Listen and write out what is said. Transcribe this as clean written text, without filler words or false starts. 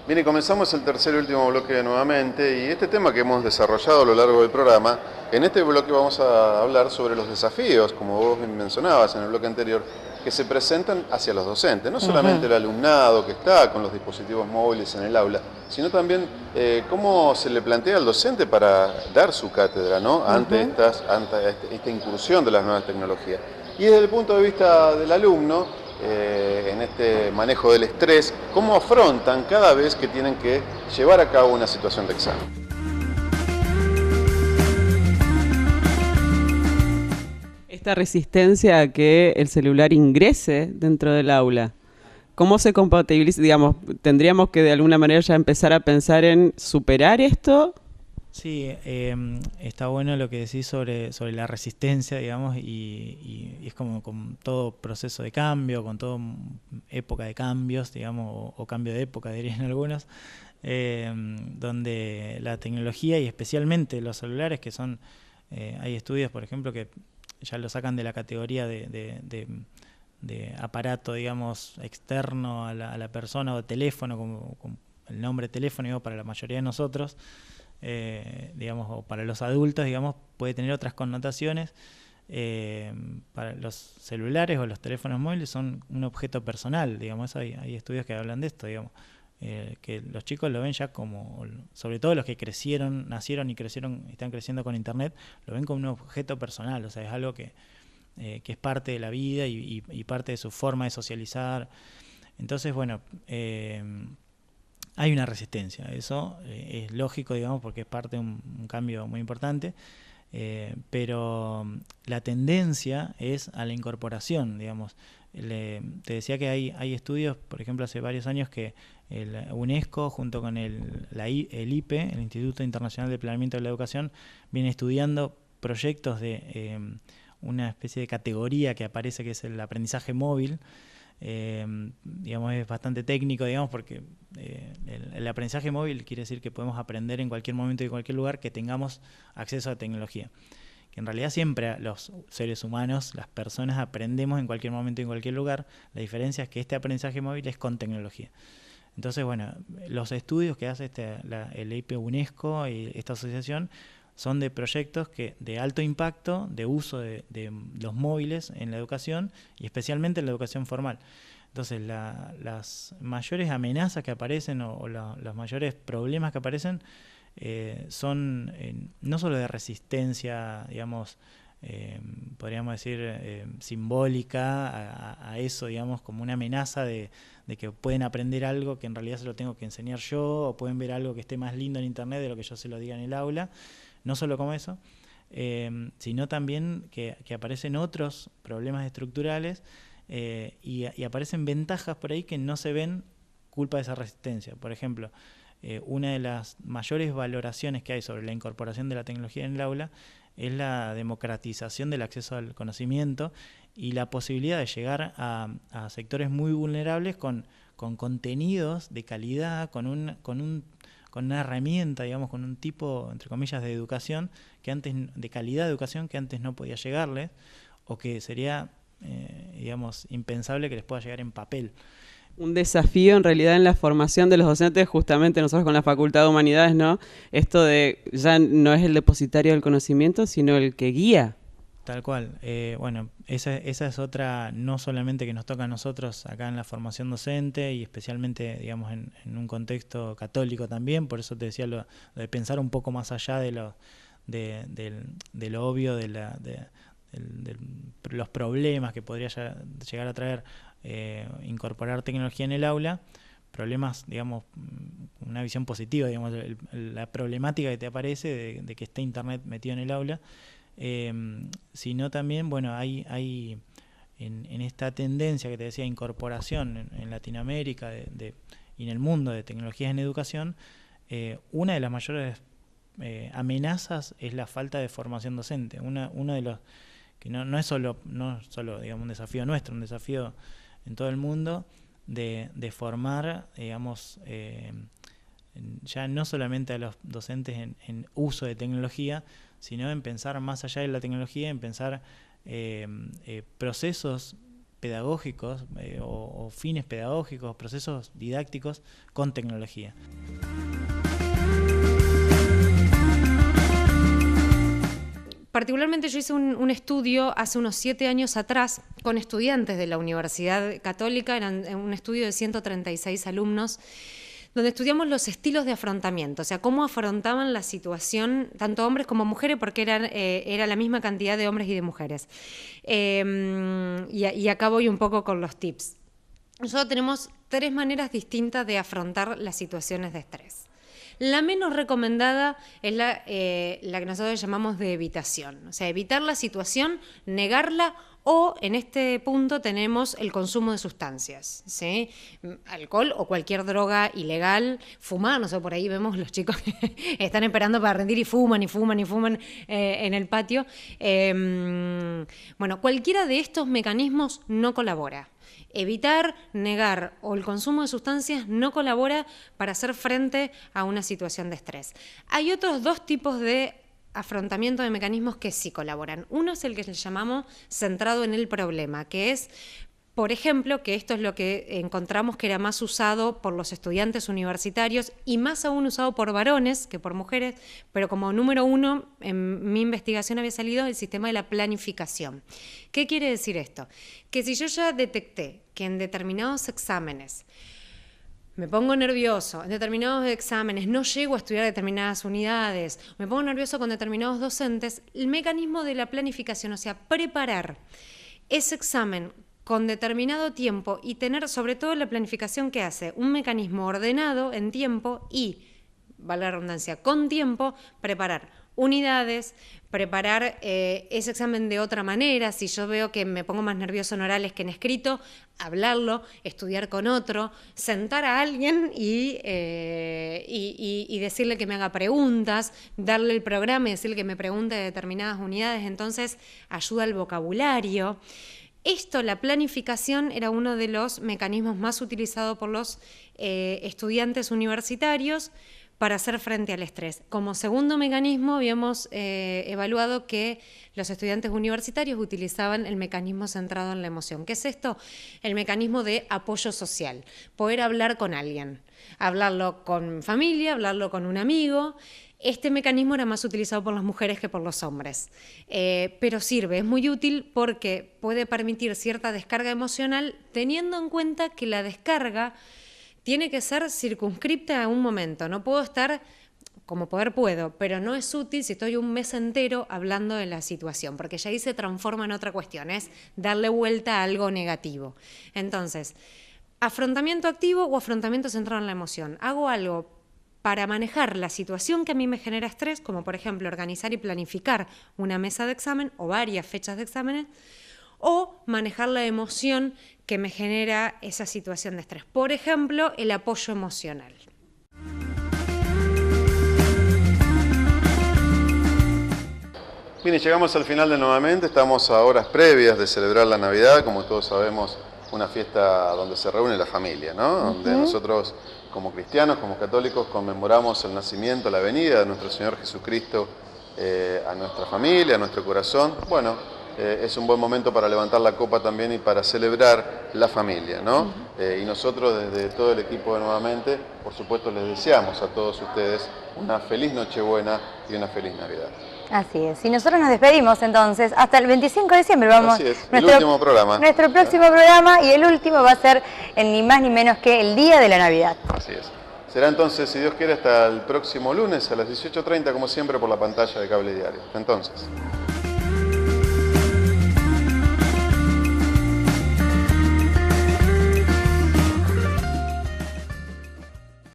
Bien, y comenzamos el tercer y último bloque nuevamente, y este tema que hemos desarrollado a lo largo del programa, en este bloque vamos a hablar sobre los desafíos, como vos mencionabas en el bloque anterior, que se presentan hacia los docentes, no solamente el alumnado que está con los dispositivos móviles en el aula, sino también cómo se le plantea al docente para dar su cátedra, ¿no? Ante esta incursión de las nuevas tecnologías. Y desde el punto de vista del alumno, en este manejo del estrés, cómo afrontan cada vez que tienen que llevar a cabo una situación de examen. Esta resistencia a que el celular ingrese dentro del aula, ¿cómo se compatibiliza? Digamos, ¿tendríamos que de alguna manera ya empezar a pensar en superar esto? Sí, está bueno lo que decís sobre la resistencia, digamos, y es como con todo proceso de cambio, con toda época de cambios, digamos, o cambio de época, dirían algunos, donde la tecnología y especialmente los celulares, que son, hay estudios, por ejemplo, que ya lo sacan de la categoría de aparato, digamos, externo a la persona, o teléfono, como el nombre teléfono, digo, para la mayoría de nosotros, digamos, o para los adultos, digamos, puede tener otras connotaciones. Para los celulares o los teléfonos móviles son un objeto personal, digamos, hay estudios que hablan de esto, digamos, que los chicos lo ven ya como, sobre todo los que nacieron y crecieron, están creciendo con internet, lo ven como un objeto personal, o sea, es algo que es parte de la vida y parte de su forma de socializar. Entonces, bueno, hay una resistencia, eso es lógico, digamos, porque es parte de un cambio muy importante, pero la tendencia es a la incorporación, digamos. Te decía que hay estudios, por ejemplo, hace varios años que el UNESCO, junto con el IPE, el Instituto Internacional de Planeamiento de la Educación, viene estudiando proyectos de una especie de categoría que aparece, que es el aprendizaje móvil. Digamos, es bastante técnico, digamos, porque el aprendizaje móvil quiere decir que podemos aprender en cualquier momento y en cualquier lugar que tengamos acceso a tecnología. Que en realidad siempre los seres humanos, las personas, aprendemos en cualquier momento y en cualquier lugar. La diferencia es que este aprendizaje móvil es con tecnología. Entonces, bueno, los estudios que hace el IP UNESCO y esta asociación son de proyectos de alto impacto, de uso de los móviles en la educación y especialmente en la educación formal. Entonces, las mayores amenazas que aparecen o los mayores problemas que aparecen son no solo de resistencia, digamos, podríamos decir simbólica a eso, digamos, como una amenaza de que pueden aprender algo que en realidad se lo tengo que enseñar yo, o pueden ver algo que esté más lindo en internet de lo que yo se lo diga en el aula. No solo como eso, sino también que aparecen otros problemas estructurales y aparecen ventajas por ahí que no se ven culpa de esa resistencia. Por ejemplo, una de las mayores valoraciones que hay sobre la incorporación de la tecnología en el aula es la democratización del acceso al conocimiento y la posibilidad de llegar a sectores muy vulnerables con contenidos de calidad, con una herramienta, digamos, con un tipo, entre comillas, de educación de calidad de educación que antes no podía llegarles, o que sería, digamos, impensable que les pueda llegar en papel. Un desafío en realidad en la formación de los docentes, justamente nosotros con la Facultad de Humanidades, ¿no? Esto de ya no es el depositario del conocimiento, sino el que guía. Tal cual. Bueno, esa es otra, no solamente que nos toca a nosotros acá en la formación docente y especialmente, digamos, en un contexto católico también, por eso te decía lo de pensar un poco más allá de lo obvio, de los problemas que podría llegar a traer incorporar tecnología en el aula, problemas, digamos, una visión positiva, digamos, la problemática que te aparece de que esté internet metido en el aula. Sino también, bueno, hay en esta tendencia que te decía, incorporación en Latinoamérica y en el mundo de tecnologías en educación, una de las mayores amenazas es la falta de formación docente. Uno de los que no es solo digamos, un desafío nuestro, un desafío en todo el mundo de formar, digamos, ya no solamente a los docentes en uso de tecnología, sino en pensar más allá de la tecnología, en pensar procesos pedagógicos o fines pedagógicos, procesos didácticos con tecnología. Particularmente yo hice un estudio hace unos 7 años atrás con estudiantes de la Universidad Católica, eran un estudio de 136 alumnos, donde estudiamos los estilos de afrontamiento, o sea, cómo afrontaban la situación, tanto hombres como mujeres, porque era la misma cantidad de hombres y de mujeres. Y acá voy un poco con los tips. Nosotros tenemos 3 maneras distintas de afrontar las situaciones de estrés. La menos recomendada es la que nosotros llamamos de evitación, o sea, evitar la situación, negarla, o en este punto tenemos el consumo de sustancias, ¿sí? Alcohol o cualquier droga ilegal, fumar, no sé, por ahí vemos los chicos que están esperando para rendir y fuman en el patio. Bueno, cualquiera de estos mecanismos no colabora. Evitar, negar o el consumo de sustancias no colabora para hacer frente a una situación de estrés. Hay otros 2 tipos de afrontamiento de mecanismos que sí colaboran. Uno es el que llamamos centrado en el problema, que es, por ejemplo, que esto es lo que encontramos que era más usado por los estudiantes universitarios y más aún usado por varones que por mujeres, pero como número 1 en mi investigación había salido el sistema de la planificación. ¿Qué quiere decir esto? Que si yo ya detecté que en determinados exámenes me pongo nervioso, en determinados exámenes no llego a estudiar determinadas unidades, me pongo nervioso con determinados docentes, el mecanismo de la planificación, o sea, preparar ese examen con determinado tiempo y tener sobre todo la planificación que hace un mecanismo ordenado en tiempo y, vale la redundancia, con tiempo, preparar unidades, preparar ese examen de otra manera. Si yo veo que me pongo más nervioso en orales que en escrito, hablarlo, estudiar con otro, sentar a alguien y decirle que me haga preguntas, darle el programa y decirle que me pregunte de determinadas unidades. Entonces, ayuda al vocabulario. Esto, la planificación, era uno de los mecanismos más utilizados por los estudiantes universitarios para hacer frente al estrés. Como segundo mecanismo, habíamos evaluado que los estudiantes universitarios utilizaban el mecanismo centrado en la emoción. ¿Qué es esto? El mecanismo de apoyo social, poder hablar con alguien, hablarlo con familia, hablarlo con un amigo. Este mecanismo era más utilizado por las mujeres que por los hombres, pero sirve, es muy útil porque puede permitir cierta descarga emocional, teniendo en cuenta que la descarga tiene que ser circunscripta a un momento. No puedo estar, como poder puedo, pero no es útil si estoy un mes entero hablando de la situación, porque ya ahí se transforma en otra cuestión, es darle vuelta a algo negativo. Entonces, afrontamiento activo o afrontamiento centrado en la emoción. Hago algo para manejar la situación que a mí me genera estrés, como por ejemplo organizar y planificar una mesa de examen o varias fechas de exámenes, o manejar la emoción que me genera esa situación de estrés. Por ejemplo, el apoyo emocional. Bien, y llegamos al final de Nuevamente. Estamos a horas previas de celebrar la Navidad, como todos sabemos, una fiesta donde se reúne la familia, ¿no? Donde nosotros, como cristianos, como católicos, conmemoramos el nacimiento, la venida de nuestro Señor Jesucristo a nuestra familia, a nuestro corazón. Bueno, es un buen momento para levantar la copa también y para celebrar la familia, ¿no? Y nosotros desde todo el equipo de Nuevamente, por supuesto, les deseamos a todos ustedes una feliz Nochebuena y una feliz Navidad. Así es. Y nosotros nos despedimos entonces. Hasta el 25 de diciembre vamos. Así es, el último programa. Nuestro próximo programa, y el último va a ser ni más ni menos que el día de la Navidad. Así es. Será entonces, si Dios quiere, hasta el próximo lunes a las 18:30, como siempre, por la pantalla de Cable Diario. Hasta entonces.